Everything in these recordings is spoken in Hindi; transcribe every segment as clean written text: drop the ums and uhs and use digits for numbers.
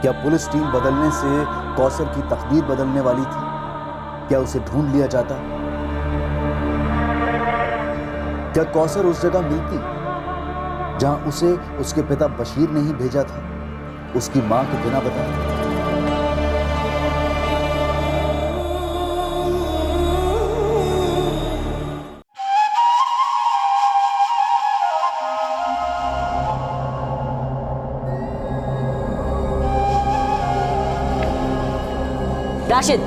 क्या पुलिस टीम बदलने से कौसर की तकदीर बदलने वाली थी? क्या उसे ढूंढ लिया जाता? क्या कौसर उस जगह मिलती जहां उसे उसके पिता बशीर ने ही भेजा था, उसकी मां के बिना बताए? राशिद,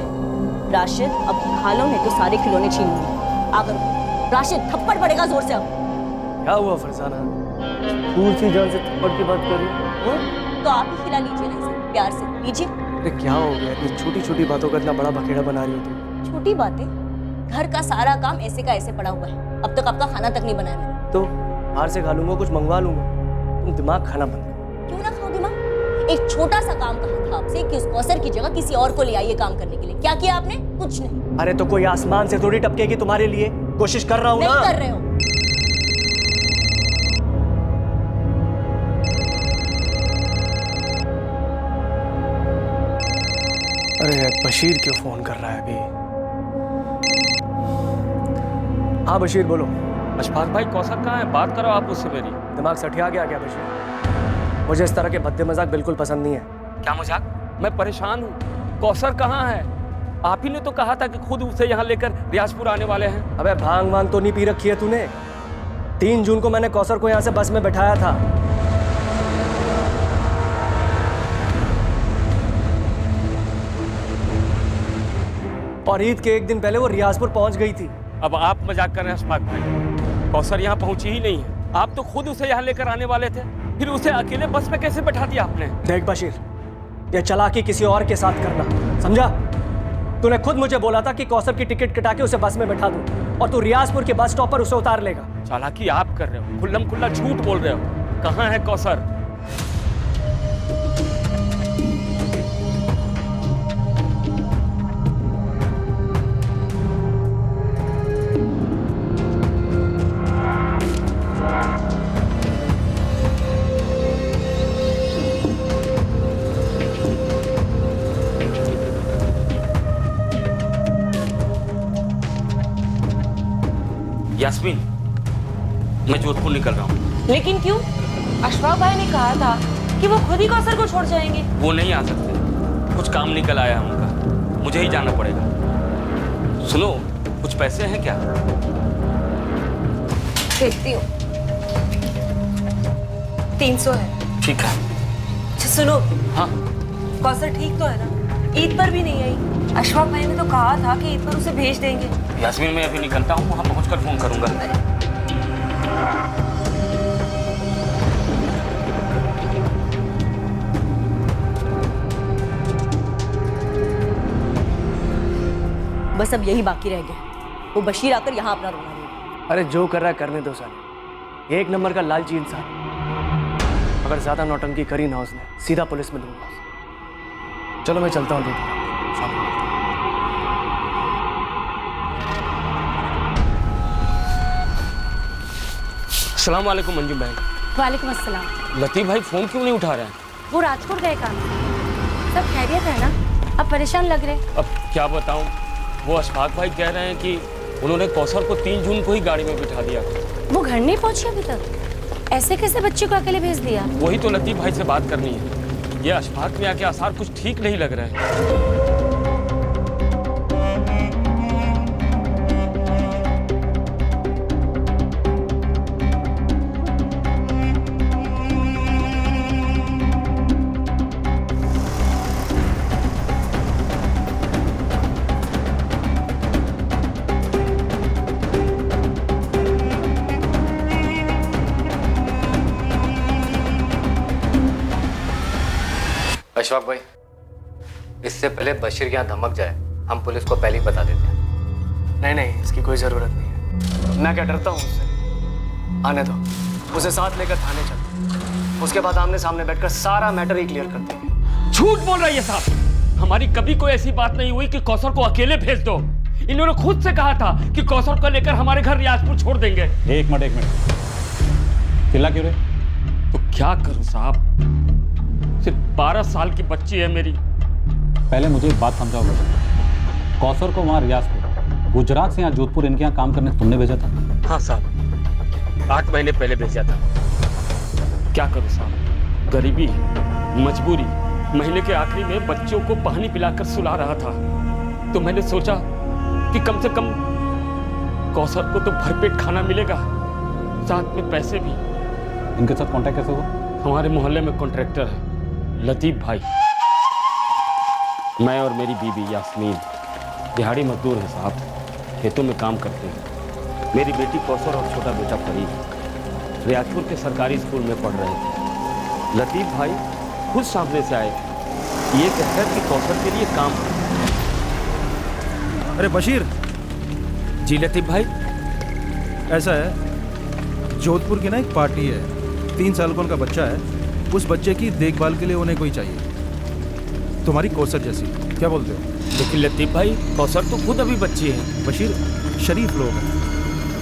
राशिद अब खा लो नहीं तो सारे खिलौने छीन लूंगी। आकर राशिद, थप्पड़ पड़ेगा जोर से अब। क्या हुआ फरजाना? फूल सी जान से थप्पड़ की बात कर रही हो? तो आप ही खिला लीजिए ना इसे, प्यार से लीजिए। अरे क्या हो गया? इतनी छोटी छोटी बातों का इतना बड़ा बखेड़ा बना रही हो तुम। छोटी बातें? घर का सारा काम ऐसे का ऐसे पड़ा हुआ है, अब तक आपका खाना तक नहीं बनाया मैंने। तो बाहर से खा लूंगा, कुछ मंगवा लूंगा। तुम दिमाग खाना बंद करो। क्यों ना खाओ दिमाग? एक छोटा सा काम कहा था आपसे कि उस कौसर की जगह किसी और को ले आइए काम करने के लिए, क्या किया आपने? कुछ नहीं। अरे तो कोई आसमान से थोड़ी टपकेगी तुम्हारे लिए, कोशिश कर रहा हूँ ना। नहीं कर रहे हो। अरे बशीर क्यों फोन कर रहा है अभी? हाँ बशीर बोलो। अशफाक भाई कौसर कहाँ है? बात करो आप उससे मेरी। दिमाग सठिया गया क्या बशीर? मुझे इस तरह के भद्दे मजाक बिल्कुल पसंद नहीं है। क्या मजाक? मैं परेशान हूँ। कौसर कहाँ है? आप ही ने तो कहा था कि खुद उसे यहाँ लेकर रियाजपुर आने वाले हैं। अबे भांग वांग तो नहीं पी रखी है तूने? 3 जून को मैंने कौसर को यहाँ से बस में बैठाया था। और ईद के 1 दिन पहले वो रियाजपुर पहुंच गई थी। अब आप मजाक कर रहे हैं अशफाक भाई। कौसर यहाँ पहुंची ही नहीं है। आप तो खुद उसे यहाँ लेकर आने वाले थे, फिर उसे अकेले बस में कैसे बैठा दिया आपने? देख बशीर, ये चालाकी किसी और के साथ करना, समझा? तूने खुद मुझे बोला था कि कौसर की टिकट कटा के उसे बस में बैठा दूं, और तू रियाजपुर के बस स्टॉप पर उसे उतार लेगा। चालाकी आप कर रहे हो, खुल्लम खुल्ला झूठ बोल रहे हो। कहाँ है कौसर? यास्मीन, मैं जोधपुर निकल रहा हूँ। लेकिन क्यों? अशफाक भाई ने कहा था कि वो खुद ही कौसर को छोड़ जाएंगे। वो नहीं आ सकते, कुछ काम निकल आया है उनका, मुझे ही जाना पड़ेगा। सुनो, कुछ पैसे हैं क्या? देखती हूँ। 300 है। ठीक है। अच्छा सुनो। हाँ कौसर ठीक तो है ना? ईद पर भी नहीं आई। अशफाक भाई ने तो कहा था कि ईद पर उसे भेज देंगे। यास्मीन, मैं अभी निकलता हूँ, वहाँ पहुँचकर फोन करूंगा। बस अब यही बाकी रह गया, वो बशीर आकर यहाँ अपना रोना देगा। अरे जो कर रहा है करने दो साले, 1 नंबर का लालची इंसान। अगर ज्यादा नौटंकी करी ना उसने, सीधा पुलिस में दूंगा उसे। चलो मैं चलता हूँ दूध। अस्सलाम वालेकुम मंजू बहन। वालेकुम अस्सलाम। लतीफ भाई फोन क्यों नहीं उठा रहे हैं? वो राजपुर गए काम से। सब खैरियत है ना? अब परेशान लग रहे। अब क्या बताऊं, वो अशफाक भाई कह रहे हैं कि उन्होंने कौसर को 3 जून को ही गाड़ी में बिठा दिया। वो घर नहीं पहुंचे अभी तक? ऐसे कैसे बच्चे को अकेले भेज दिया? वही तो लतीफ भाई से बात करनी है। ये अशफाक में आके आसार कुछ ठीक नहीं लग रहे हैं। अशफाक भाई, इससे पहले बशीर यहाँ धमक जाए, हम पुलिस को पहले ही बता देते हैं। नहीं नहीं, इसकी कोई जरूरत नहीं है। मैं क्या डरता हूँ उससे? आने दो, उसे साथ लेकर थाने चल। उसके बाद आमने सामने बैठकर सारा मैटर ही क्लियर कर देंगे। झूठ बोल रहा है ये साहब। हमारी कभी कोई ऐसी बात नहीं हुई कि कौसर को अकेले भेज दो। इन्होंने खुद से कहा था कि कौसर को लेकर हमारे घर रियाजपुर छोड़ देंगे। एक मिनट, चिल्ला क्यों रहे? तो क्या करूं साहब, सिर्फ 12 साल की बच्ची है मेरी। पहले मुझे एक बात समझाओ बेटा, कौसर को वहाँ रियासपुर गुजरात से यहाँ जोधपुर इनके यहाँ काम करने तुमने भेजा था? हाँ साहब, 8 महीने पहले भेजा था। क्या करूँ साहब, गरीबी, मजबूरी। महीने के आखिरी में बच्चों को पानी पिलाकर सुला रहा था, तो मैंने सोचा कि कम से कम कौसर को तो भरपेट खाना मिलेगा, साथ में पैसे भी। इनके साथ कांटेक्ट कैसे हुआ? हमारे मोहल्ले में कॉन्ट्रैक्टर है लतीफ भाई। मैं और मेरी बीवी यास्मीन दिहाड़ी मजदूर हैं साहब, खेतों में काम करते हैं। मेरी बेटी कौसर और छोटा बेटा फरीद रियाजपुर के सरकारी स्कूल में पढ़ रहे थे। लतीफ भाई खुद सामने से आए, ये कहकर कि कौसर के लिए काम। अरे बशीर। जी लतीफ भाई। ऐसा है, जोधपुर की ना एक पार्टी है, 3 साल का उनका बच्चा है। उस बच्चे की देखभाल के लिए उन्हें कोई चाहिए, तुम्हारी कौसर जैसी। क्या बोलते हो? लेकिन लतीफ भाई, कौसर तो खुद अभी बच्ची है। बशीर, शरीफ लोग हैं,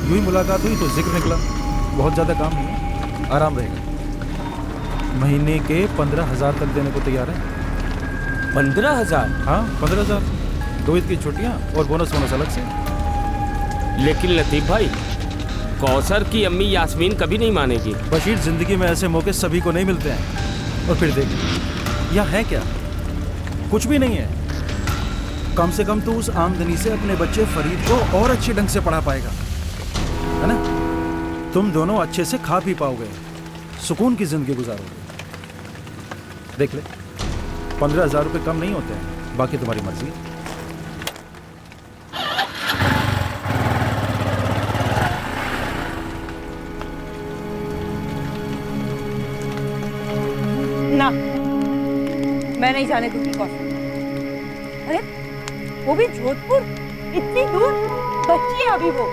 यूं ही मुलाकात हुई तो जिक्र निकला। बहुत ज़्यादा काम नहीं है, आराम रहेगा। महीने के 15,000 तक देने को तैयार है। 15,000? हाँ 15,000, 2 ईद की छुट्टियाँ और बोनस अलग से। लेकिन लतीफ भाई, कौसर की अम्मी यास्मीन कभी नहीं मानेगी। बशीर, जिंदगी में ऐसे मौके सभी को नहीं मिलते हैं। और फिर देख, यह है क्या? कुछ भी नहीं है। कम से कम तो उस आमदनी से अपने बच्चे फरीद को और अच्छे ढंग से पढ़ा पाएगा, है ना? तुम दोनों अच्छे से खा पी पाओगे, सुकून की जिंदगी गुजारोगे। देख ले, 15,000 रुपये कम नहीं होते हैं, बाकी तुम्हारी मर्जी है। ना, मैं नहीं जाने दूंगी कौसर। अरे वो भी जोधपुर, इतनी दूर, बच्ची है अभी वो।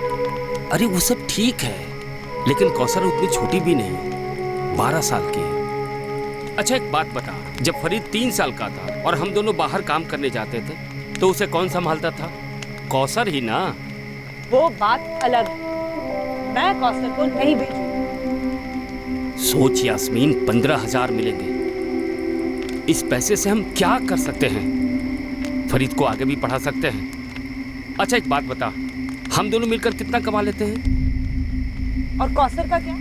अरे वो सब ठीक है, लेकिन कौसर उतनी छोटी भी नहीं, 12 साल की है। अच्छा एक बात बता, जब फरीद 3 साल का था और हम दोनों बाहर काम करने जाते थे, तो उसे कौन संभालता था? कौसर ही ना। वो बात अलग, मैं कौसर को नहीं भेजूंगी। सोच यास्मीन, 15,000 मिलेंगे। इस पैसे से हम क्या कर सकते हैं? फरीद को आगे भी पढ़ा सकते हैं। अच्छा एक बात बता, हम दोनों मिलकर कितना कमा लेते हैं? और कौसर का क्या?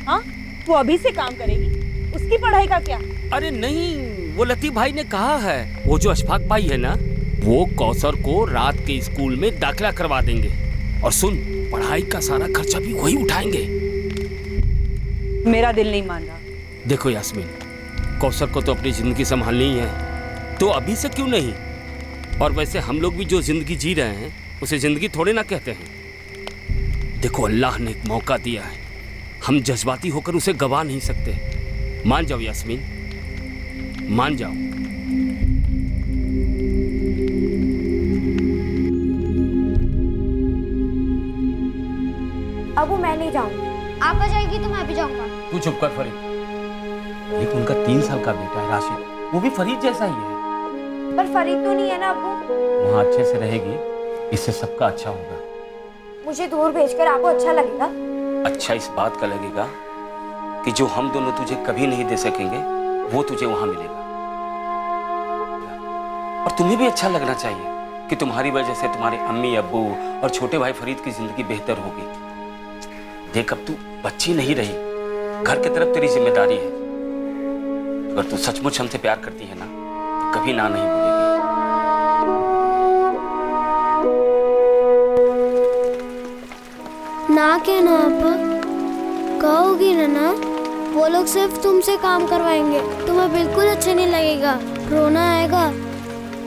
हाँ, वो अभी से काम करेगी, उसकी पढ़ाई का क्या? अरे नहीं, वो लतीफ भाई ने कहा है, वो जो अशफाक भाई है ना, वो कौसर को रात के स्कूल में दाखिला करवा देंगे। और सुन, पढ़ाई का सारा खर्चा भी वही उठाएंगे। मेरा दिल नहीं मान रहा। देखो यास्मीन, कौसर को तो अपनी जिंदगी संभालनी ही है, तो अभी से क्यों नहीं? और वैसे हम लोग भी जो जिंदगी जी रहे हैं, उसे जिंदगी थोड़े ना कहते हैं। देखो, अल्लाह ने एक मौका दिया है, हम जज्बाती होकर उसे गवा नहीं सकते। मान जाओ यास्मीन, मान जाओ। अब मैं नहीं जाऊंगी। आप आ जाएगी तो मैं भी जाऊंगा। तू चुप कर फरीद। लेकिन उनका 3 साल का बेटा है राशिद, वो भी फरीद जैसा ही है। पर फरीद तो नहीं है ना अब्बू। वहाँ अच्छे से रहेगी, इससे सबका अच्छा होगा। मुझे दूर भेजकर आपको अच्छा लगेगा? अच्छा इस बात का लगेगा कि जो हम दोनों तुझे कभी नहीं दे सकेंगे, वो तुझे वहां मिलेगा। और तुम्हें भी अच्छा लगना चाहिए कि तुम्हारी वजह से तुम्हारे अम्मी अब्बू और छोटे भाई फरीद की जिंदगी बेहतर होगी। देख, अब तू बच्ची नहीं रही, घर की तरफ तेरी जिम्मेदारी है। अगर तू सचमुच हमसे प्यार करती है ना, तो कभी ना नहीं बोलेगी। ना कहना पापा, कहोगी ना? वो लोग सिर्फ तुमसे काम करवाएंगे, तुम्हें बिल्कुल अच्छा नहीं लगेगा, रोना आएगा,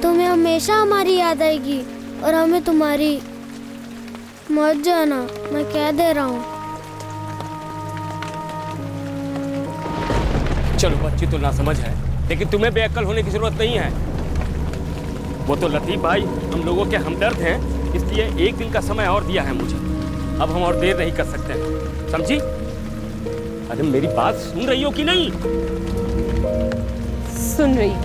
तुम्हें हमेशा हमारी याद आएगी और हमें तुम्हारी। मत जाना, मैं कह दे रहा हूँ। चलो, बच्ची तो ना समझ है, लेकिन तुम्हें बेअक्ल होने की जरूरत नहीं है। वो तो लतीफ भाई हम लोगों के हमदर्द हैं, इसलिए 1 दिन का समय और दिया है मुझे। अब हम और देर नहीं कर सकते हैं, समझी? अरे मेरी बात सुन रही हो कि नहीं? सुन रही,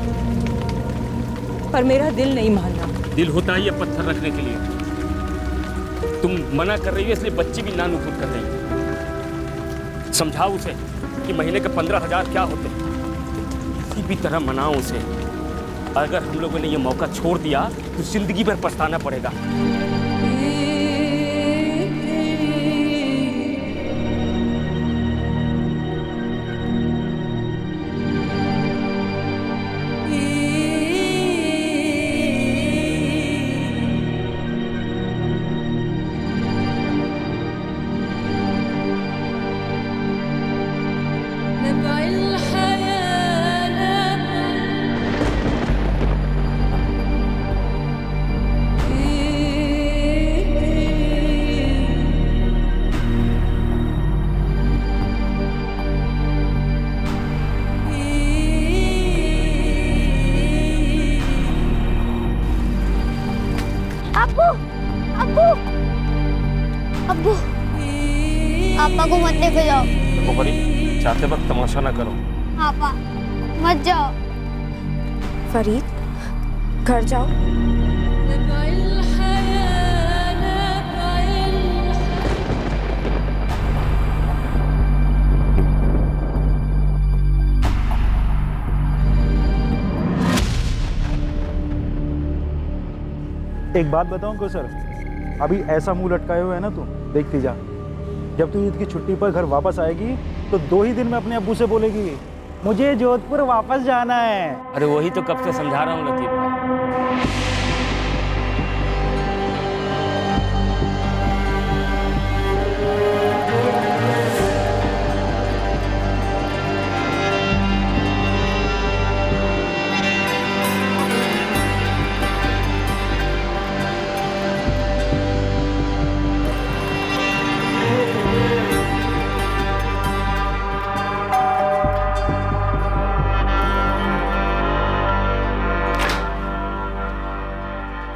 पर मेरा दिल नहीं मान रहा। दिल होता ही है पत्थर रखने के लिए। तुम मना कर रही हो, इसलिए बच्ची भी ना नुफुर कर रही है। समझाओ उसे कि महीने के 15,000 क्या होते हैं। इसी भी तरह मनाओ उसे। अगर हम लोगों ने ये मौका छोड़ दिया तो जिंदगी भर पछताना पड़ेगा। अब्बू पापा को मत लेके जाओ। फरीद, चाहते वक्त तमाशा ना करो। पापा मत जाओ। फरीद घर जाओ। एक बात बताऊं को सर, अभी ऐसा मुंह लटकाए हुए है ना तू, देखती जा। जब तू ईद की छुट्टी पर घर वापस आएगी तो 2 ही दिन में अपने अब्बू से बोलेगी मुझे जोधपुर वापस जाना है। अरे वही तो कब से समझा रहा हूँ लतीफ भाई।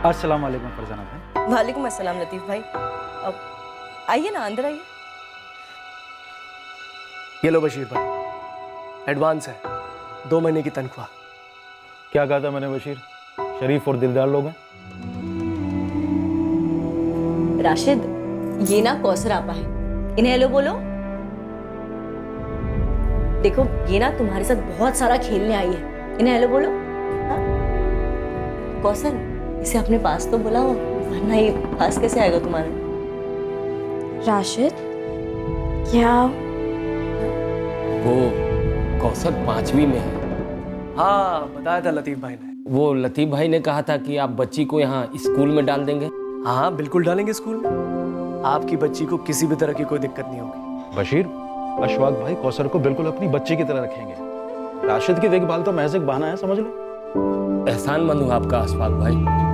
अस्सलाम वालेकुम फरजाना भाई। वालेकुम अस्सलाम लतीफ़ भाई। अब आइए ना, अंदर आइए। ये लो बशीर भाई, एडवांस है 2 महीने की तनख्वाह। क्या कहा था मैंने बशीर, शरीफ और दिलदार लोग हैं। राशिद, ये ना कौसर आपा है, इन्हें हेलो बोलो। देखो ये ना तुम्हारे साथ बहुत सारा खेलने आई है, इन्हें हेलो बोलो। हाँ? कौसर, इसे अपने पास तो बुलाओ, वरना ये पास कैसे आएगा तुम्हारे। राशिद क्या वो कौसर 5वीं में है। हाँ बताया था लतीफ भाई ने। वो लतीफ भाई ने कहा था कि आप बच्ची को यहाँ स्कूल में डाल देंगे। हाँ बिल्कुल डालेंगे स्कूल में। आपकी बच्ची को किसी भी तरह की कोई दिक्कत नहीं होगी। बशीर, अशफाक भाई कौसर को बिल्कुल अपनी बच्ची की तरह रखेंगे। राशिद की देखभाल तो महज एक बहाना है, समझ लो। एहसानमंद हूँ आपका अशफाक भाई।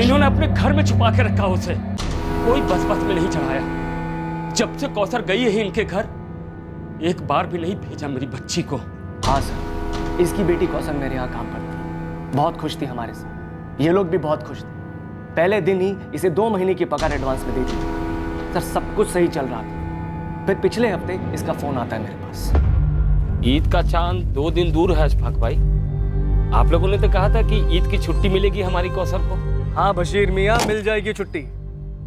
इन्होंने अपने घर में छुपा के रखा उसे, कोई बस में नहीं चढ़ाया। जब से कौसर गई है इनके घर, एक बार भी नहीं भेजा मेरी बच्ची को। हाँ सर, इसकी बेटी कौसर मेरे यहाँ काम करती है, बहुत खुश थी हमारे साथ। ये लोग भी बहुत खुश थे। पहले दिन ही इसे 2 महीने की पगार एडवांस में दे दी थी। सर सब कुछ सही चल रहा था, फिर पिछले हफ्ते इसका फोन आता है मेरे पास। ईद का चांद 2 दिन दूर है अशफाक भाई। आप लोगों ने तो कहा था कि ईद की छुट्टी मिलेगी हमारी कौसर को। हाँ बशीर मियाँ, मिल जाएगी छुट्टी।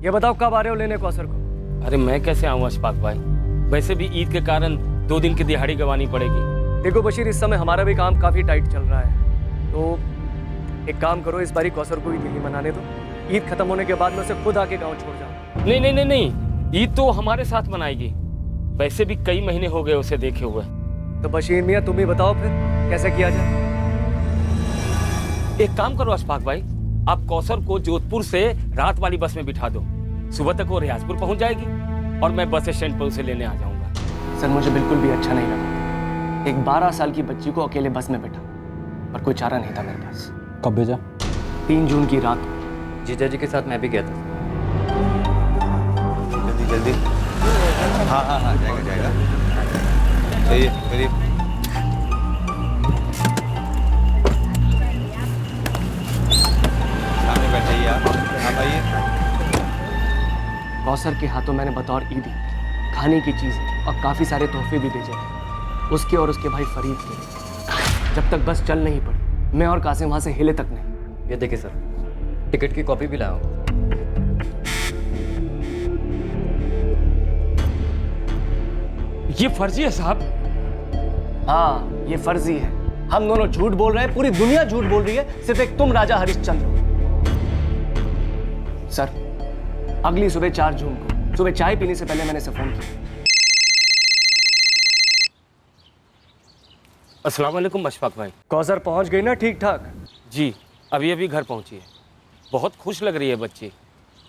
ये बताओ कब आ रहे हो लेने कौसर को? अरे मैं कैसे आऊँ अशफाक भाई, वैसे भी ईद के कारण 2 दिन की दिहाड़ी गंवानी पड़ेगी। देखो बशीर, इस समय हमारा भी काम काफी टाइट चल रहा है, तो एक काम करो, इस बारी कौसर को ईद नहीं मनाने दो। ईद खत्म होने के बाद में उसे खुद आके गाँव छोड़ जाओ। नहीं नहीं नहीं नहीं, ईद तो हमारे साथ मनाएगी। वैसे भी कई महीने हो गए उसे देखे हुए। तो बशीर मियाँ तुम ही बताओ फिर कैसे किया जाए। एक काम करो अशफाक भाई, आप कौसर को जोधपुर से रात वाली बस में बिठा दो। सुबह तक वो रियाजपुर पहुंच जाएगी और मैं बस स्टैंड पर उसे लेने आ जाऊंगा। सर मुझे बिल्कुल भी अच्छा नहीं लगा। एक 12 साल की बच्ची को अकेले बस में बैठा, पर कोई चारा नहीं था मेरे पास। कब भेजा? 3 जून की रात। जीजा जी के साथ मैं भी गया था। जल्दी जल्दी। हाँ हाँ हाँ, जाएगा जाएगा। चाहिए करीब। सामने बैठाइए आप। आप आइए। कौसर के हाथों मैंने बतौर ईदी खाने की चीज़ और काफ़ी सारे तोहफे भी भेजे थे, उसके और उसके भाई फरीद के। जब तक बस चल नहीं पड़ी, मैं और कासिम वहाँ से हिले तक नहीं। ये देखिए सर, टिकट की कॉपी भी लाया हूँ। ये फर्जी है साहब। हाँ, ये फर्जी है। हम दोनों झूठ बोल रहे हैं, पूरी दुनिया झूठ बोल रही है, सिर्फ एक तुम राजा हरिश्चंद्र हो। सर, अगली सुबह 4 जून को सुबह चाय पीने से पहले मैंने इसे फोन किया। अस्सलाम वालेकुम अशफाक भाई। कौसर पहुंच गई ना ठीक ठाक? जी, अभी अभी घर पहुंची है। बहुत खुश लग रही है बच्ची।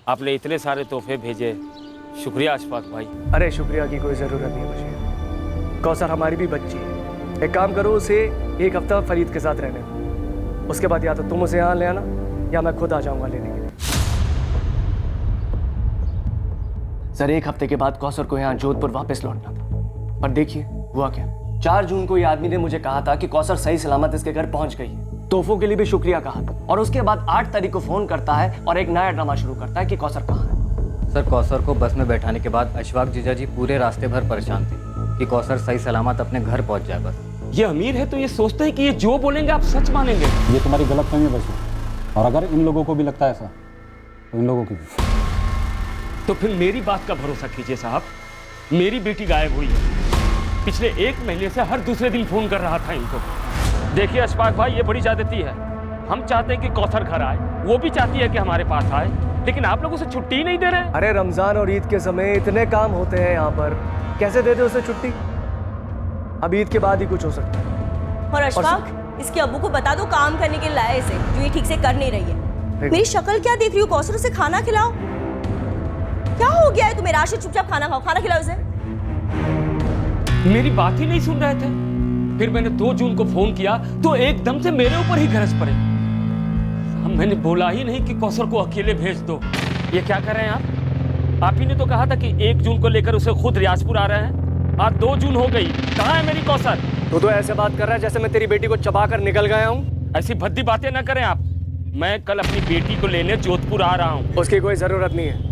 आपने इतने सारे तोहफे भेजे, शुक्रिया अशफाक भाई। अरे शुक्रिया की कोई ज़रूरत नहीं बशीर। कौसर हमारी भी बच्ची है। एक काम करो, उसे 1 हफ्ता फरीद के साथ रहने दो। उसके बाद या तो तुम उसे यहाँ ले आना या मैं खुद आ जाऊँगा लेने के लिए। सर, 1 हफ्ते के बाद कौसर को यहाँ जोधपुर वापस लौटना था, पर देखिए हुआ क्या। 4 जून को ये आदमी ने मुझे कहा था कि कौसर सही सलामत इसके घर पहुंच गई है। तोहफों के लिए भी शुक्रिया कहा था, और उसके बाद 8 तारीख को फोन करता है और एक नया ड्रामा शुरू करता है कि कौसर कहाँ है। सर, कौसर को बस में बैठाने के बाद अशफाक जीजा जी पूरे रास्ते भर परेशान थे कि कौसर सही सलामत अपने घर पहुंच जाए। बस ये अमीर है तो ये सोचते हैं कि ये जो बोलेंगे आप सच मानेंगे। ये तुम्हारी गलतफहमी है बशीर, और अगर इन लोगों को भी लगता है ऐसा तो इन लोगों की भी। तो फिर मेरी बात का भरोसा कीजिए साहब। मेरी बेटी गायब हुई है। पिछले 1 महीने से हर दूसरे दिन फोन कर रहा था इनको। देखिए अशफाक भाई, ये बड़ी ज्यादती है। हम चाहते हैं कि कौसर घर आए, वो भी चाहती है कि हमारे पास आए, लेकिन आप लोग उसे छुट्टी नहीं दे रहे। अरे रमजान और ईद के समय इतने काम होते हैं यहाँ पर, कैसे दे दे उसे छुट्टी? अब ईद के बाद ही कुछ हो सकता है। और अशफाक, इसके अब्बू को बता दो काम करने के लाए इसे, जो ये ठीक से कर नहीं रही है। मेरी शक्ल क्या देख रही हो? कौसर, उसे खाना खिलाओ। क्या हो गया है तुम्हें? राशिद, चुपचाप खाना खाओ, खाना खिलाओ उसे। मेरी बात ही नहीं सुन रहे थे। फिर मैंने 2 जून को फोन किया तो एकदम से मेरे ऊपर ही गरज पड़े। अब मैंने बोला ही नहीं कि कौसर को अकेले भेज दो। ये क्या कर रहे हैं आप? आप ही ने तो कहा था कि 1 जून को लेकर उसे खुद रियाजपुर आ रहे हैं। आज 2 जून हो गई, कहाँ है मेरी कौसर? तू तो ऐसे बात कर रहा है जैसे मैं तेरी बेटी को चबा कर निकल गया हूँ। ऐसी भद्दी बातें ना करें आप। मैं कल अपनी बेटी को लेने जोधपुर आ रहा हूँ। उसकी कोई जरूरत नहीं है।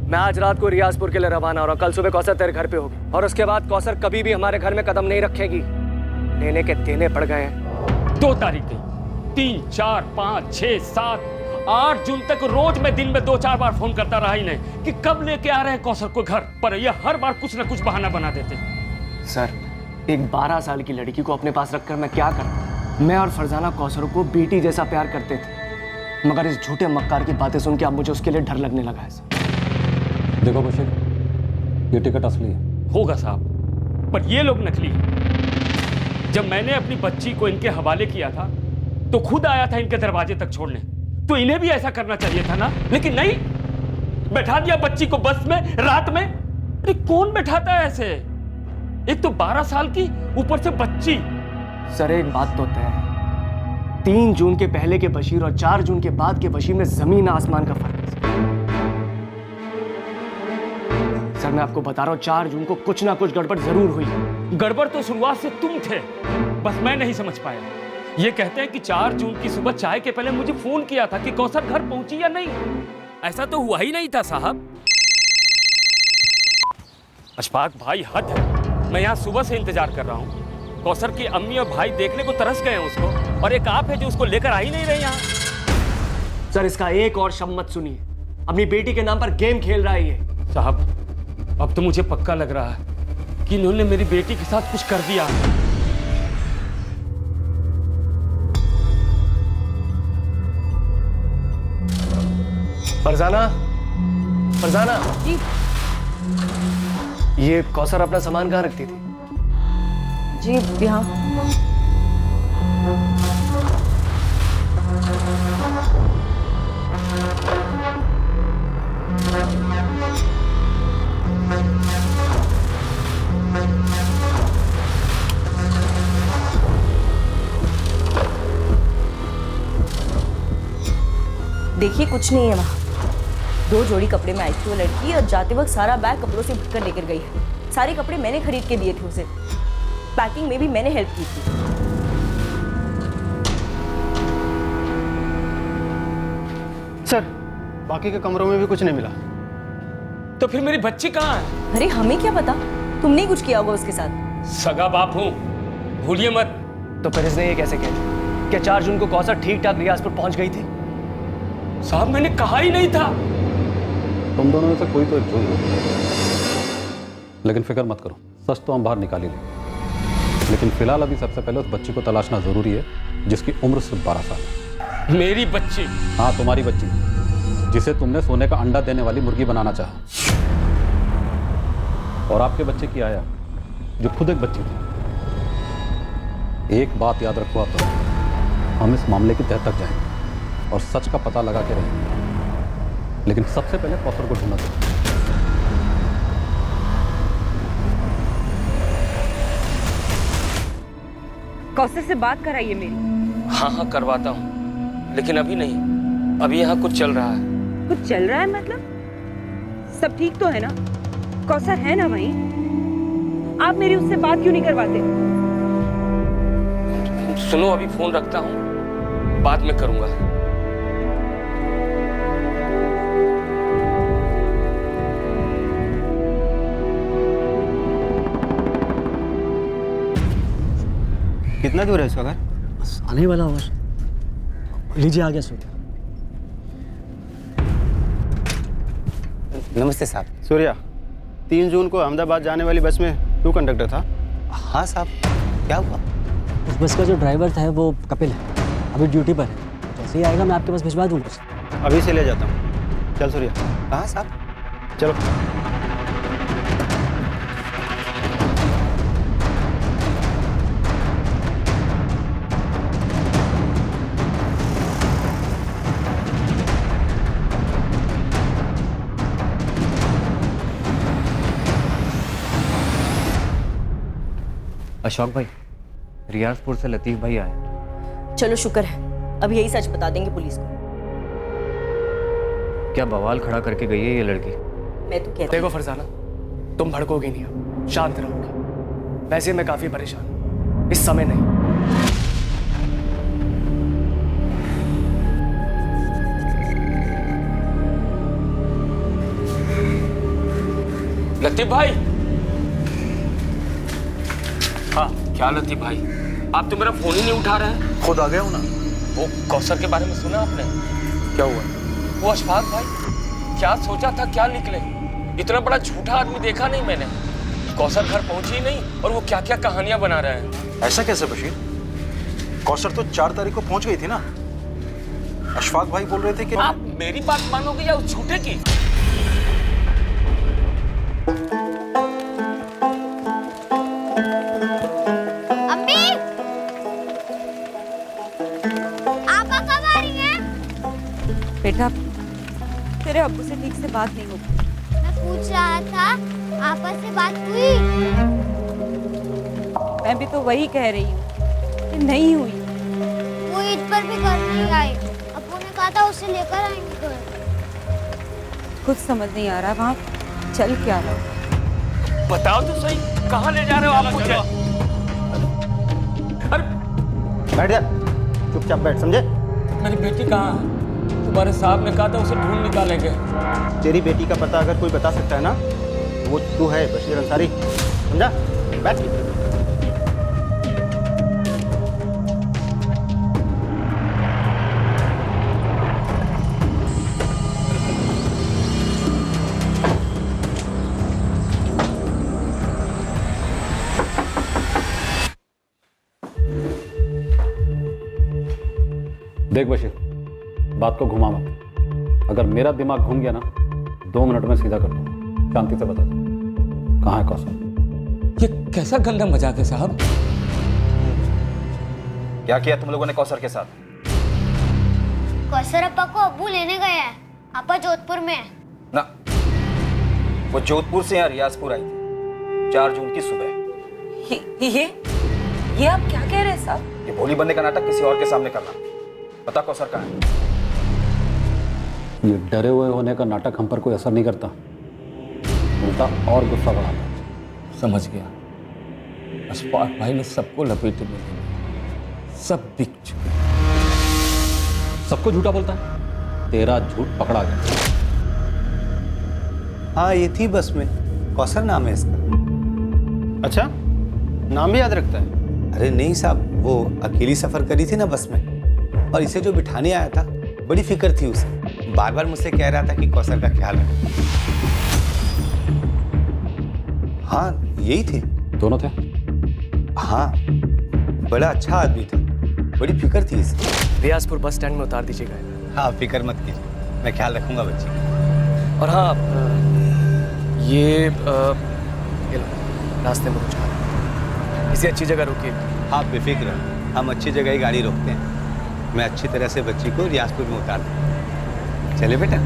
मैं आज रात को रियाजपुर के लिए रवाना हो रहा हूँ। कल सुबह कौसर तेरे घर पे होगी, और उसके बाद कौसर कभी भी हमारे घर में कदम नहीं रखेगी। लेने के देने पड़ गए हैं। 2 तारीख गई, 3, 4, 5, 6, 7, 8 जून तक रोज मैं दिन में 2-4 बार फोन करता रहा इन्हें कि कब लेके आ रहे हैं कौसर को घर पर। ये हर बार कुछ न कुछ बहाना बना देते। सर, एक 12 साल की लड़की को अपने पास रखकर मैं क्या करता? मैं और फरजाना कौसर को बेटी जैसा प्यार करते थे, मगर इस झूठे मक्कार की बातें सुन के अब मुझे उसके लिए डर लगने लगा है। देखो बशीर, ये टिकट असली है। होगा साहब, पर ये लोग नकली हैं। जब मैंने अपनी बच्ची को इनके हवाले किया था तो खुद आया था इनके दरवाजे तक छोड़ने, तो इन्हें भी ऐसा करना चाहिए था ना। लेकिन नहीं, बैठा दिया बच्ची को बस में रात में। अरे कौन बैठाता है ऐसे? एक तो 12 साल की, ऊपर से बच्ची। सर, एक बात तो तय है, 3 जून के पहले के बशीर और 4 जून के बाद के बशीर में जमीन आसमान का फर्क है। सर, मैं आपको बता रहा हूं, 4 जून को कुछ ना कुछ गड़बड़ जरूर हुई। गड़बड़ तो शुरुआत से तुम थे, बस मैं नहीं समझ पाया। ये कहते हैं कि 4 जून की सुबह चाय के पहले मुझे फोन किया था कि कौसर घर पहुंची या नहीं। ऐसा तो हुआ ही नहीं था साहब। अशफाक भाई, हद है। मैं यहाँ सुबह से इंतजार कर रहा हूँ। कौसर की अम्मी और भाई देखने को तरस गए हैं उसको, और एक आप है जो उसको लेकर आ ही नहीं रहे यहाँ। सर, इसका एक और शब्द मत सुनिए। अपनी बेटी के नाम पर गेम खेल रहा है ये। साहब, अब तो मुझे पक्का लग रहा है कि इन्होंने मेरी बेटी के साथ कुछ कर दिया। फरजाना, फरजाना जी। ये कौसर अपना सामान कहाँ रखती थी? जी यहाँ। देखिए कुछ नहीं है वहाँ। 2 जोड़ी कपड़े में आई थी वो लड़की और जाते वक्त सारा बैग कपड़ों से भरकर लेकर गई है। सारे कपड़े मैंने खरीद के दिए थे उसे। पैकिंग में भी मैंने हेल्प की थी। सर, बाकी के कमरों में भी कुछ नहीं मिला। तो फिर मेरी बच्ची कहाँ है? अरे हमें क्या पता, तुमने ही कुछ किया होगा उसके साथ। सगा बाप हूँ, भूलिए मत। तो फिर इसने ये कैसे कह दिया? क्या 4 जून को कौसर ठीक ठाक रियाजपुर पहुंच गई थी? साहब मैंने कहा ही नहीं था। तुम दोनों में से कोई तो एक झूठ बोल। लेकिन फिक्र मत करो, सच तो हम बाहर निकाल ही लेंगे। लेकिन फिलहाल अभी सबसे पहले उस बच्ची को तलाशना जरूरी है जिसकी उम्र सिर्फ 12 साल है। मेरी बच्ची? हाँ, तुम्हारी बच्ची, जिसे तुमने सोने का अंडा देने वाली मुर्गी बनाना चाहा। और आपके बच्चे की आया, जो खुद एक बच्ची थी। एक बात याद रखो, आप हम इस मामले की तह तक जाएंगे और सच का पता लगा के रहेंगे। लेकिन सबसे पहले कौसर को ढूंढना चाहिए। कौसर से बात कराइए मेरी। हाँ हाँ करवाता हूँ, लेकिन अभी नहीं। अभी यहाँ कुछ चल रहा है। कुछ चल रहा है मतलब? सब ठीक तो है ना? कौसर है ना वहीं? आप मेरी उससे बात क्यों नहीं करवाते? सुनो, अभी फोन रखता हूँ, बाद में करूंगा। कितना दूर है इसका घर? बस आने वाला होगा। लीजिए आ गया सूर्या। नमस्ते साहब। सूर्या, 3 जून को अहमदाबाद जाने वाली बस में तू कंडक्टर था? हाँ साहब, क्या हुआ? उस बस का जो ड्राइवर था वो कपिल है, अभी ड्यूटी पर है। जैसे ही आएगा मैं आपके पास भिजवा दूंगा उसे। अभी से ले जाता हूँ। चल सूर्या। कहाँ साहब? चलो। अशोक भाई, रियाजपुर से लतीफ भाई आए। चलो शुक्र है, अब यही सच बता देंगे पुलिस को। क्या बवाल खड़ा करके गई है ये लड़की? मैं तो कहती देखो फरजाना, तुम भड़कोगी नहीं, अब शांत रहोगी। वैसे मैं काफी परेशान हूं, इस समय नहीं। लतीफ भाई। हाँ क्या लतीफ भाई, आप तो मेरा फोन ही नहीं उठा रहे हैं। खुद आ गया हूं ना। वो कौसर के बारे में सुना आपने? क्या हुआ? वो अशफाक भाई, क्या सोचा था क्या निकले। इतना बड़ा झूठा आदमी देखा नहीं मैंने। कौसर घर पहुंची ही नहीं और वो क्या क्या कहानियां बना रहे हैं। ऐसा कैसे बशीर? कौसर तो 4 तारीख को पहुंच गई थी ना। अशफाक भाई बोल रहे थे कि आप मेरी बात मानोगे या उस झूठे की? बेटा, तेरे अब्बू से ठीक से बात नहीं होती। मैं पूछ रहा था, आपस से बात हुई? मैं भी तो वही कह रही हूँ कि नहीं हुई। वो ईद पर भी घर नहीं आए। अब्बू ने कहा था उसे लेकर आएंगे घर। कुछ समझ नहीं आ रहा वहाँ चल क्या रहा है। बताओ तो सही, कहाँ ले जा रहे हो आप मुझे? अरे बैठ जा, चुपचाप बैठ, समझे? मेरी बेटी कहाँ है? तुम्हारे साहब ने कहा था उसे ढूंढ निकालेंगे। तेरी बेटी का पता अगर कोई बता सकता है ना, तो वो तू है, बशीर अंसारी, समझा? बैठ। देख बशीर, बात को घुमा मत। अगर मेरा दिमाग घूम गया ना, 2 मिनट में सीधा कर दूंगा। शांति से बता दो, कहाँ है कौसर? ये कैसा गंदा मजाक है साहब? क्या किया तुम लोगों ने कौसर के साथ? कौसर अपा को अब्बू लेने गया है। अपा जोधपुर में है। ना, वो जोधपुर से यहाँ रियाजपुर आई थी 4 जून की सुबह। ये आप क्या कह रहे हैं साहब? ये भोली बनने का नाटक किसी और के सामने करना। पता कौसर कहाँ है? ये डरे हुए होने का नाटक हम पर कोई असर नहीं करता, उल्टा और गुस्सा बढ़ाता। समझ गया। अशफाक भाई ने सबको लपेटे में ले लिया, सब बिक चुके। सबको झूठा बोलता है, तेरा झूठ पकड़ा गया। हाँ ये थी बस में, कौसर नाम है इसका। अच्छा, नाम भी याद रखता है? अरे नहीं साहब, वो अकेली सफर करी थी ना बस में, और इसे जो बिठाने आया था बड़ी फिक्र थी उसे, बार बार मुझसे कह रहा था कि कौसर का ख्याल रखो। हाँ यही थे। दोनों थे? हाँ, बड़ा अच्छा आदमी था, बड़ी फिक्र थी इसे। रियाजपुर बस स्टैंड में उतार दीजिएगा। हाँ फिक्र मत कीजिए, मैं ख्याल रखूंगा बच्ची का। और हाँ, ये लो, रास्ते में कुछ आ रहा है, किसी अच्छी जगह रुकिए। हाँ बेफिक्र रहो, हम अच्छी जगह ही गाड़ी रोकते हैं। मैं अच्छी तरह से बच्ची को रियाजपुर में उतार दूँ। चले बेटा।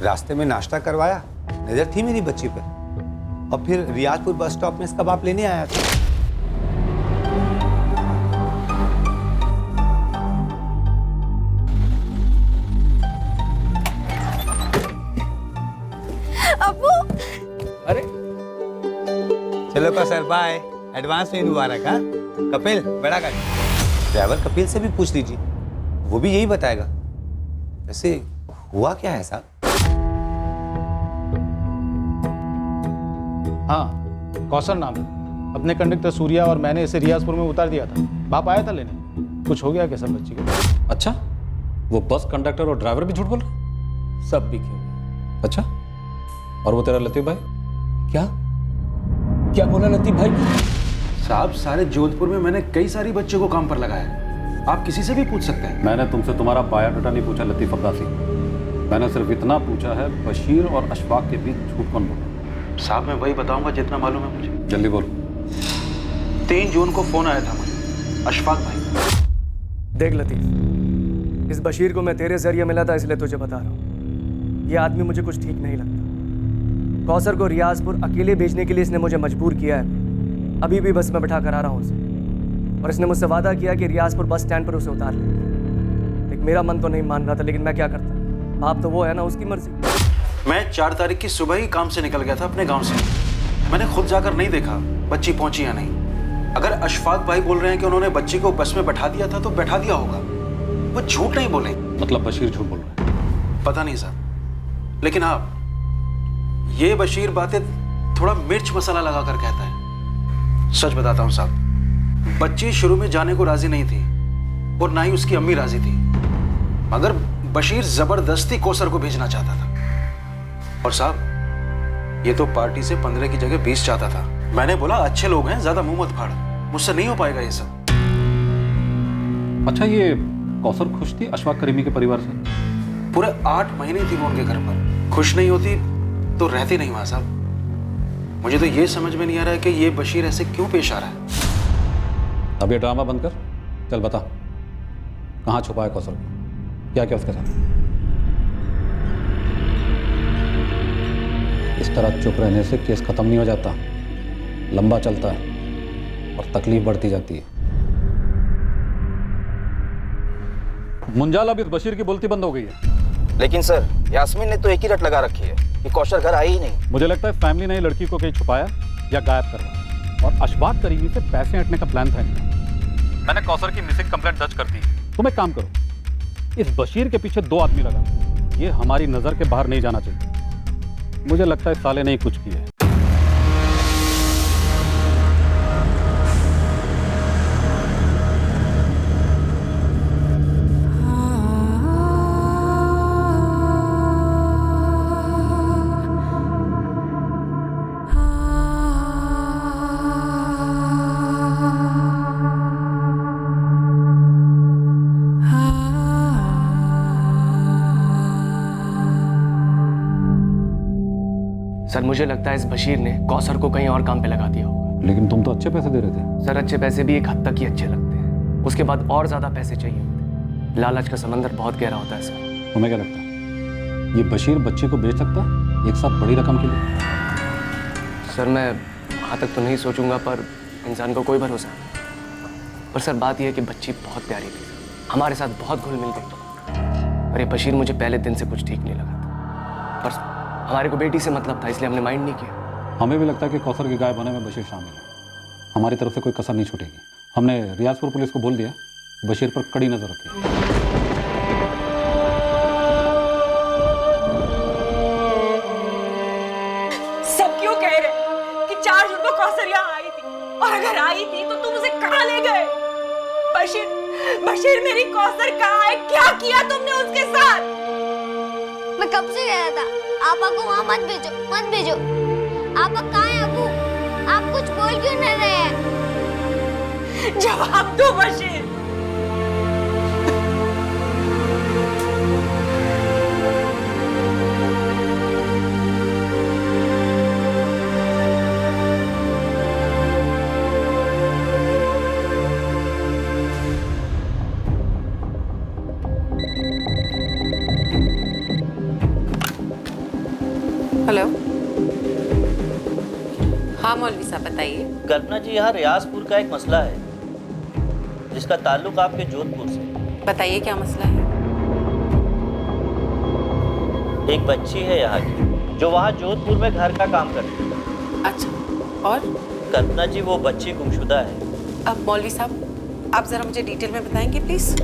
रास्ते में नाश्ता करवाया, नजर थी मेरी बच्ची पर, और फिर रियाजपुर बस स्टॉप में इसका बाप लेने आया था। अब्बू, अरे चलो कौसर बाय, एडवांस में मुबारक। हाँ कपिल, बड़ा गाड़ी ड्राइवर कपिल से भी पूछ लीजिए, वो भी यही बताएगा। वैसे हुआ क्या है साहब? हाँ कौसर नाम है, अपने कंडक्टर सूर्या और मैंने इसे रियाजपुर में उतार दिया था। बाप आया था लेने। कुछ हो गया कैसा बच्ची को? अच्छा, वो बस कंडक्टर और ड्राइवर भी झूठ बोल रहे? सब बिके। अच्छा, और वो तेरा लतीफ भाई? क्या क्या बोला लतीफ भाई? साहब सारे जोधपुर में मैंने कई सारी बच्चों को काम पर लगाया है, आप किसी से भी पूछ सकते हैं। मैंने तुमसे तुम्हारा बायोडाटा नहीं पूछा लतीफ अब्बासी, मैंने सिर्फ इतना पूछा है बशीर और अशफाक के बीच झूठ कौन बोला? साहब मैं वही बताऊंगा जितना मालूम है मुझे। जल्दी बोल। 3 जून को फोन आया था मुझे अशफाक भाई का। देख लतीफ, इस बशीर को मैं तेरे जरिए मिला था, इसलिए तुझे बता रहा हूँ। ये आदमी मुझे कुछ ठीक नहीं लगता। कौसर को रियाजपुर अकेले भेजने के लिए इसने मुझे मजबूर किया है। अभी भी बस में बैठा कर आ रहा हूँ उसे, और इसने मुझसे वादा किया कि रियाजपुर बस स्टैंड पर उसे उतार ले। लेकिन मेरा मन तो नहीं मान रहा था, लेकिन मैं क्या करता, बाप तो वो है ना, उसकी मर्जी। मैं 4 तारीख की सुबह ही काम से निकल गया था अपने गांव से। मैंने खुद जाकर नहीं देखा बच्ची पहुंची या नहीं। अगर अशफाक भाई बोल रहे हैं कि उन्होंने बच्ची को बस में बैठा दिया था तो बैठा दिया होगा, वो झूठ नहीं बोले। मतलब बशीर झूठ बोल रहा है? पता नहीं साहब, लेकिन हाँ ये बशीर बातें थोड़ा मिर्च मसाला लगा कर कहता है। सच बताता हूँ साहब, बच्ची शुरू में जाने को राजी नहीं थी और ना ही उसकी अम्मी राजी थी, मगर बशीर जबरदस्ती कौसर को भेजना चाहता था। और साहब ये तो पार्टी से 15 की जगह 20 चाहता था। मैंने बोला अच्छे लोग हैं, ज्यादा मुंह मत फाड़, मुझसे नहीं हो पाएगा ये सब। अच्छा, ये कौसर खुश थी अशफाक करीमी के परिवार से? पूरे 8 महीने थी वो उनके घर पर। खुश नहीं होती तो रहती नहीं वहां साहब। मुझे तो ये समझ में नहीं आ रहा है कि ये बशीर ऐसे क्यों पेश आ रहा है। अब ये ड्रामा बंद कर, चल बता कहाँ छुपा है कौसर को, क्या क्या उसके साथ? इस तरह चुप रहने से केस खत्म नहीं हो जाता, लंबा चलता है और तकलीफ बढ़ती जाती है। मुंजाल, अब इस बशीर की बोलती बंद हो गई है। लेकिन सर यास्मीन ने तो एक ही रट लगा रखी है कि कौशल घर आई ही नहीं। मुझे लगता है फैमिली ने लड़की को कहीं छुपाया या गायब कर रहा, और अशफाक करीमी से पैसे हटने का प्लान था इनका। मैंने कौसर की मिसिंग कंप्लेंट दर्ज कर दी। तुम एक काम करो, इस बशीर के पीछे 2 आदमी लगा, ये हमारी नजर के बाहर नहीं जाना चाहिए। मुझे लगता है साले ने ही कुछ किया है। सर मुझे लगता है इस बशीर ने कौसर को कहीं और काम पे लगा दिया होगा। लेकिन तुम तो अच्छे पैसे दे रहे थे। सर अच्छे पैसे भी एक हद तक ही अच्छे लगते हैं, उसके बाद और ज्यादा पैसे चाहिए होते हैं। लालच का समंदर बहुत गहरा होता है सर। तुम्हें क्या लगता है ये बशीर बच्चे को बेच सकता है एक साथ बड़ी रकम के लिए? सर मैं वहाँ तक तो नहीं सोचूंगा, पर इंसान को कोई भरोसा नहीं। पर सर बात यह है कि बच्ची बहुत प्यारी थी, हमारे साथ बहुत घुल मिल गई। और ये बशीर मुझे पहले दिन से कुछ ठीक नहीं लगा था, पर हमारे को बेटी से मतलब था, इसलिए हमने माइंड नहीं किया। हमें भी लगता है कि कौसर के गायब होने में बशीर शामिल है। हमारी तरफ से कोई कसर नहीं छूटेगी। हमने रियाजपुर पुलिस को बोल दिया, बशीर पर कड़ी नजर रखी। सब क्यों कह रहे कि 4 जून को कौसर यहाँ आई थी, और अगर आई थी तो तुम उसे कहाँ ले गए? बशीर मेरी कौसर कहाँ है? क्या किया तुमने उसके साथ? मैं कब से गया था, आपा को वहाँ मत भेजो, मत भेजो। आपा कहाँ है अबू? आप कुछ बोल क्यों नहीं रहे हैं? जवाब दो बशीर। हेलो, हाँ मौलवी साहब बताइए। कल्पना जी, यहाँ रियाजपुर का एक मसला है जिसका ताल्लुक आपके जोधपुर से। बताइए क्या मसला है? एक बच्ची है यहाँ की जो वहाँ जोधपुर में घर का काम करती है। अच्छा, और? कल्पना जी, वो बच्ची गुमशुदा है। अब मौलवी साहब आप जरा मुझे डिटेल में बताएंगे प्लीज।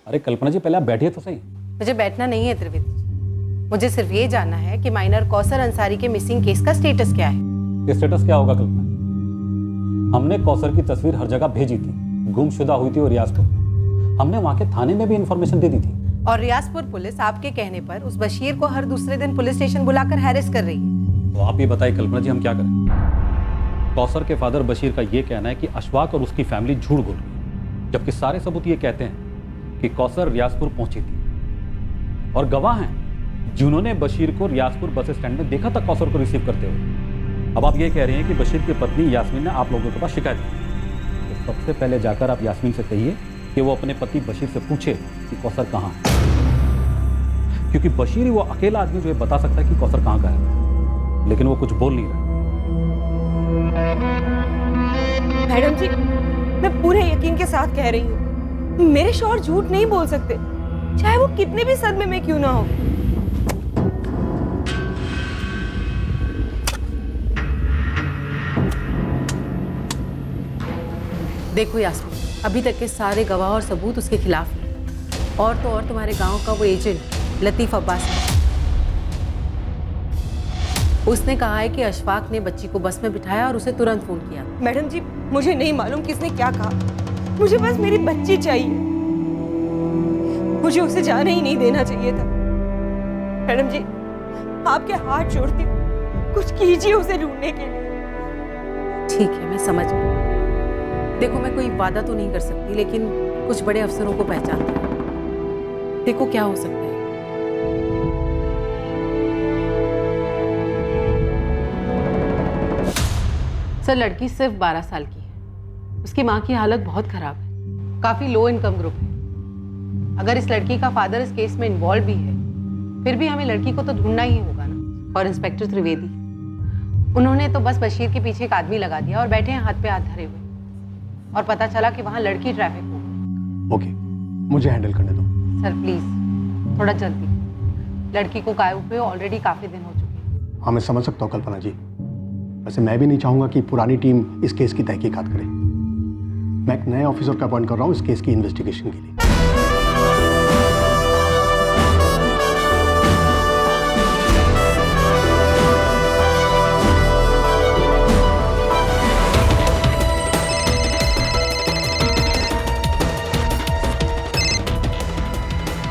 अरे कल्पना जी, पहले आप बैठिए तो सही। मुझे बैठना नहीं है त्रिवेदी जी, मुझे सिर्फ ये जानना है कि माइनर कौसर अंसारी के मिसिंग केस का स्टेटस क्या है। स्टेटस क्या होगा कल्पना जी? हमने कौसर की तस्वीर हर जगह भेजी थी, गुमशुदा हुई थी और रियाजपुर में। हमने वहाँ के थाने में भी इंफॉर्मेशन दे दी थी। और रियाजपुर पुलिस आपके कहने पर उस बशीर को हर दूसरे दिन पुलिस स्टेशन बुलाकर हैरेस कर रही है। तो आप ये बताइए कल्पना जी, हम क्या करें? कौसर के फादर बशीर का ये कहना है कि अशफाक और उसकी फैमिली झूठ बोल रही है, जबकि सारे सबूत ये कहते हैं कि कौसर रियाजपुर पहुंची थी और गवाह हैं जिन्होंने बशीर को रियाजपुर बस स्टैंड में देखा था कौसर को रिसीव करते हुए। अब आप ये कह रहे हैं कि बशीर की पत्नी यास्मीन ने आप लोगों के पास शिकायत की। तो सबसे पहले जाकर आप यास्मीन से कहिए कि वो अपने पति बशीर से पूछे कि कौसर कहाँ है, क्योंकि बशीर ही वो अकेला आदमी जो ये बता सकता है कि कौसर कहाँ का है, लेकिन वो कुछ बोल नहीं रहा। मैडम जी, मैं पूरे यकीन के साथ कह रही हूँ, मेरे शौहर झूठ नहीं बोल सकते, चाहे वो कितने भी सदमे में क्यों ना हो। देखो यास्मीन, अभी तक के सारे गवाह और सबूत उसके खिलाफ हैं। और तो और तुम्हारे गांव का वो एजेंट लतीफ अब्बास है, उसने कहा है कि अशफाक ने बच्ची को बस में बिठाया और उसे तुरंत फोन किया। मैडम जी, मुझे नहीं मालूम किसने क्या कहा, मुझे बस मेरी बच्ची चाहिए। मुझे उसे जाने ही नहीं देना चाहिए था। मैडम जी, आपके हाथ जोड़ती हूँ, कुछ कीजिए उसे ढूंढने के लिए। ठीक है, मैं समझ गई। देखो, मैं कोई वादा तो नहीं कर सकती, लेकिन कुछ बड़े अफसरों को पहचानती हूँ। देखो क्या हो सकता है। सर, लड़की सिर्फ 12 साल की है। उसकी माँ की हालत बहुत खराब है, काफी लो इनकम ग्रुप है। अगर इस लड़की का फादर इस केस में इन्वॉल्व भी है, फिर भी हमें लड़की को तो ढूंढना ही होगा ना। और इंस्पेक्टर त्रिवेदी, उन्होंने तो बस बशीर के पीछे एक आदमी लगा दिया और बैठे हैं हाथ पे हाथ धरे हुए, और पता चला कि वहाँ लड़की ट्रैफिक हो गई। ओके, मुझे हैंडल करने दो। सर प्लीज थोड़ा जल्दी, लड़की को गायब हुए ऑलरेडी काफी दिन हो चुके हैं। हाँ, मैं समझ सकता हूँ कल्पना जी। वैसे मैं भी नहीं चाहूंगा कि पुरानी टीम इस केस की तहकीकात करे। मैं एक नए ऑफिसर का अपॉइंट कर रहा हूँ इस केस की इन्वेस्टिगेशन के लिए।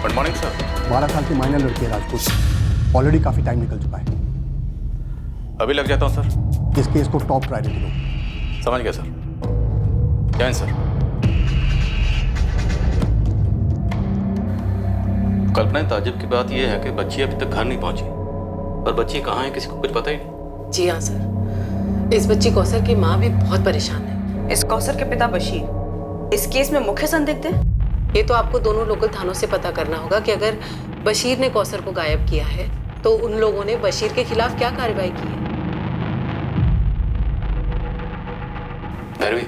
Good morning sir. 12 साल की माइनर लड़की है राजपूत, ऑलरेडी काफी टाइम निकल चुका है। अभी लग जाता हूँ सर। इस केस को टॉप प्रायोरिटी दो। समझ गया सर। क्या है सर? कल्पना, ताज्जुब की बात यह है कि बच्ची अभी तक घर नहीं पहुंची, और बच्ची कहाँ है किसी को कुछ पता ही नहीं। जी हाँ सर, इस बच्ची कौसर की माँ भी बहुत परेशान है। इस कौसर के पिता बशीर इस केस में मुख्य संदिग्ध है। ये तो आपको दोनों लोकल थानों से पता करना होगा कि अगर बशीर ने कौसर को गायब किया है तो उन लोगों ने बशीर के खिलाफ क्या कार्रवाई की है। भैरवी,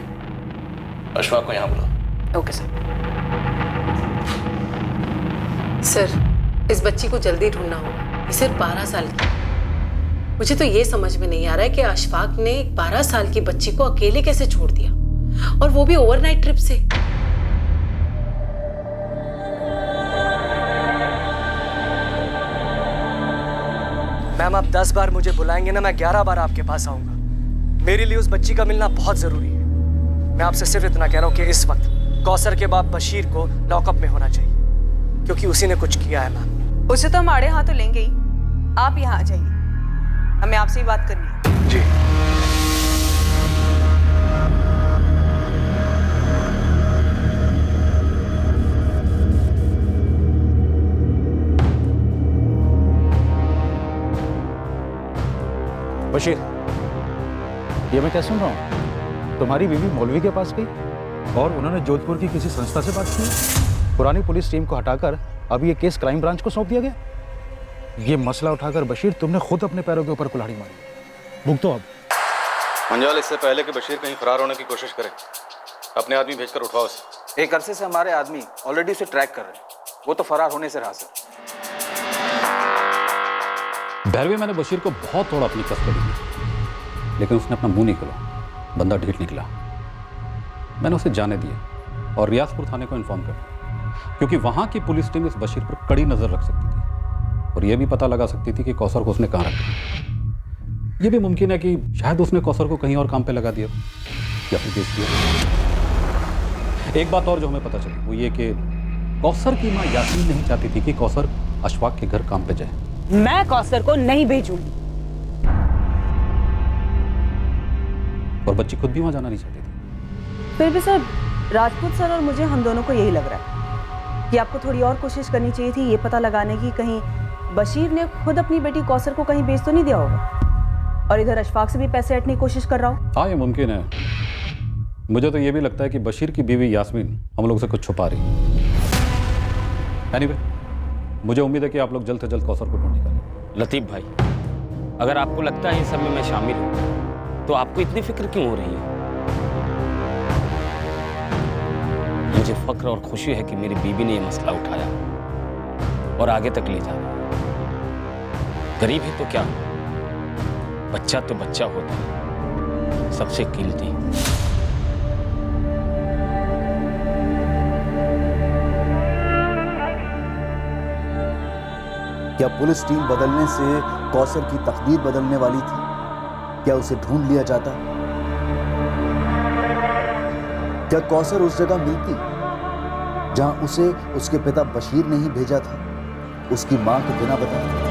अशफाक को यहाँ बुलाओ। Okay sir. सर, इस बच्ची को जल्दी ढूंढना होगा। ये सिर्फ 12 साल की है। मुझे तो ये समझ में नहीं आ रहा है कि अशफाक ने 12 साल की बच्ची को अकेले कैसे छोड़ दिया, और वो भी ओवरनाइट ट्रिप से। मैम, आप 10 बार मुझे बुलाएंगे ना, मैं 11 बार आपके पास आऊंगा। मेरे लिए उस बच्ची का मिलना बहुत जरूरी है। मैं आपसे सिर्फ इतना कह रहा हूँ कि इस वक्त कौसर के बाप बशीर को लॉकअप में होना चाहिए, क्योंकि उसी ने कुछ किया है। मैम, उसे तो हम आड़े हाथों लेंगे ही। आप यहाँ आ जाइए, हमें आपसे ही बात करनी है। जी। बशीर, ये मैं क्या सुन रहा हूँ? तुम्हारी बीवी मौलवी के पास गई और उन्होंने जोधपुर की किसी संस्था से बात की। पुरानी पुलिस टीम को हटाकर अब ये केस क्राइम ब्रांच को सौंप दिया गया। ये मसला उठाकर बशीर तुमने खुद अपने पैरों के ऊपर कुल्हाड़ी मारी। भुगतो अब। मंजाल, इससे पहले कि बशीर कहीं फरार होने की कोशिश करे, अपने आदमी भेजकर उठवाओ उसे। एक अरसे से हमारे आदमी ऑलरेडी उसे ट्रैक कर रहे हैं। वो तो फरार होने से रहा सर। भैरवी, मैंने बशीर को बहुत थोड़ा अपनी कस्टडी दी, लेकिन उसने अपना मुंह नहीं खोला। बंदा ढीठ निकला। मैंने उसे जाने दिया और रियासपुर थाने को इन्फॉर्म कर दिया, क्योंकि वहां की पुलिस टीम इस बशीर पर कड़ी नजर रख सकती थी और यह भी पता लगा सकती थी कि कौसर को उसने कहां रखा। यह भी मुमकिन है कि शायद उसने कौसर को कहीं और काम पे लगा दिया या फिर बेच दिया। एक बात और जो हमें पता चली वो ये कि कौसर की मां यासीन नहीं चाहती थी कि कौसर अशफाक के घर काम पे जाए। मैं कौसर को नहीं भेजूंगी। और बच्ची खुद भी वहां जाना नहीं चाहती थी। फिर भी सर, राजपूत सर और मुझे, हम दोनों को यही लग रहा है कि आपको थोड़ी और कोशिश करनी चाहिए थी ये पता लगाने की कहीं बशीर ने खुद अपनी बेटी कौसर को कहीं बेच तो नहीं दिया होगा और इधर अशफाक से भी पैसे हटने की कोशिश कर रहा हो। हाँ, ये मुमकिन है। मुझे तो ये भी लगता है कि बशीर की बीवी यास्मीन हम लोग से कुछ छुपा रही है। एनीवे, मुझे उम्मीद है कि आप लोग जल्द से जल्द कौसर को ढूंढ निकालें। लतीफ भाई, अगर आपको लगता है इस सब में मैं शामिल हूं तो आपको इतनी फिक्र क्यों हो रही है? मुझे फक्र और खुशी है कि मेरी बीवी ने यह मसला उठाया और आगे तक ले जाया। गरीब है तो क्या, बच्चा तो बच्चा होता है, सबसे कीमती। क्या पुलिस टीम बदलने से कौसर की तकदीर बदलने वाली थी? क्या उसे ढूंढ लिया जाता? क्या कौसर उस जगह मिलती जहां उसे उसके पिता बशीर ने ही भेजा था, उसकी मां के बिना बताए?